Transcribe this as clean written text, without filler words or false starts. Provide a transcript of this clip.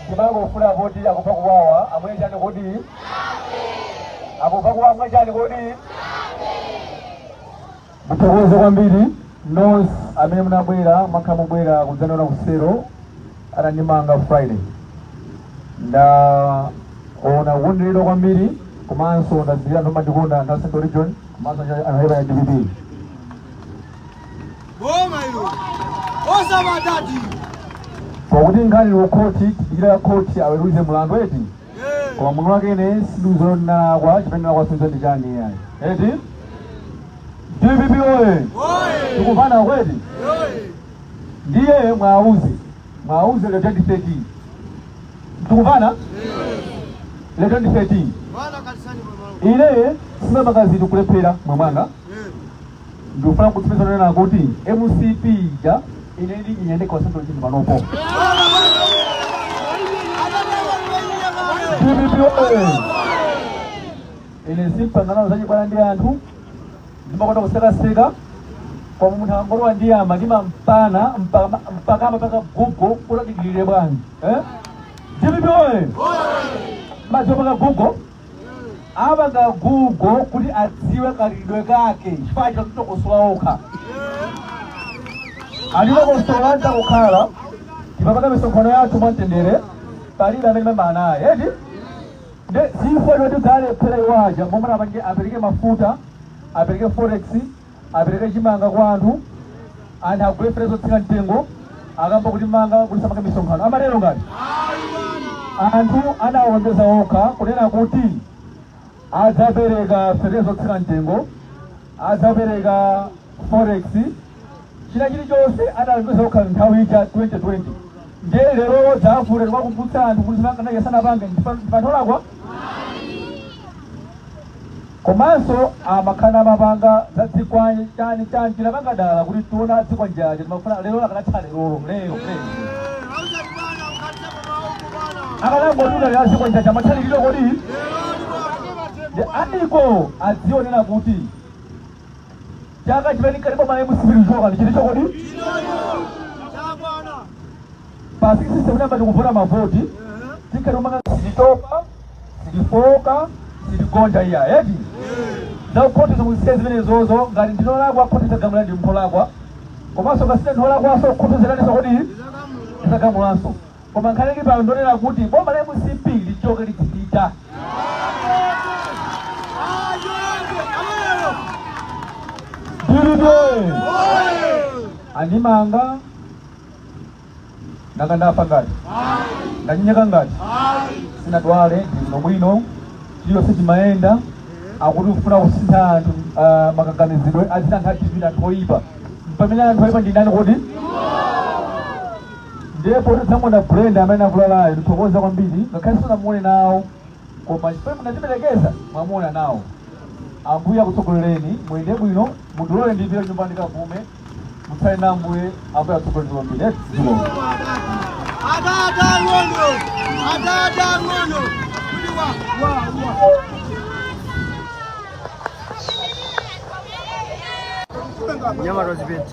Kibango funa voti ya kupa kuwawa amweja ni kodi akupa kuwawa amweja ni kodi mtokoze kwa mbili nos amene mnabwera makamu bwera kuzana na kusero ananimanga Friday nda ona wundiro kwa mbili kumanso ndazira ndo madikunda na Central Region kumanso anaheba ya DBB mayo osa matati kwa ngani wokoti ila koti aweruze mlandu eti kwa munu wake ne siduzo na kwa chipenda kwa sunzo ndijani yani eti DBB oye tukufana kweli ndiye mwauze le 2013 tukufana le 2013 ile sima magazi tukulepera mwanga ndufuna kutumeza na kuti MCP ja ineli inyende kwa Central Region banopo ile simpa ngana uzaji kwa ndi anthu ndimakwenda kuseka kwa mutangoro wa ndiyama ndima mpana mpaka gugo kula digilire bwanji DBB oye mazo mpaka gugo abaga gugo kuti adziwe kalidwe kake chifukwa cha kutokosola aliwa kusolanda kukhala tipapaka misonkhano yathu mwantendere palida amene mamana eti nde zifo loti gale phela iwaja momwe apereke mafuta apereke forex apereke chimanga kwa anthu agule frezo tsika mtengo akamba kuti manga kulisamaka misonkhano amalero ngati anthu anawombeza okha kunena kuti adzapereka frezo tsika mtengo adzapereka forex china chilichonse analengeza okha nthawi ija 2020 ndiye lero dzafule kwakumbutsa anthu kuti zimanga naye sanapange ndipantholakwa komanso amakhana mapanga za dzikwani chani chilapanga dala kuti tiona dzikwa njaje timafuna lero akanatha lero akanangotuta lera dzikwa njaje amathaliliro kodi ndi aniko adzionera kuti chaka chimene kalipo mali musipirizoka ndi chili chokodi pasi system namba tikuvota mavoti tikhalomanga silitopa silifoka siligonja iya eti za ukoti zomuzisiya zimene zozo ngati ndinolakwa koti zagamula ndi mpholakwa komanso ngasite ndinolakwaso koti zilaniso kodi zagamulanso koma nkhani ili pano ndonena kuti bomba la MCP lichoke litipita DBB animanga nakandafa ngati ndanyeka ngati sinadwale ndino bwino chiyo sichimayenda akuti ufuna kusintha anthu makaganizidwe azina anthu ativira anthu oyipa mpamene anthu oyipa ndi ndani kodi ndipo tidzamona Brenda amene akulalayo ndithokoza kwambiri ngakhale sinamuone nawo koma chifukwa munaziperekeza mwamuona nawo ambuye akutsogolereni mwende bwino mudulole ndipire nyumbani kavume mutsale na ambuye ambuye akutsogolereni kwambiri adada ngono Nyama Rosebet.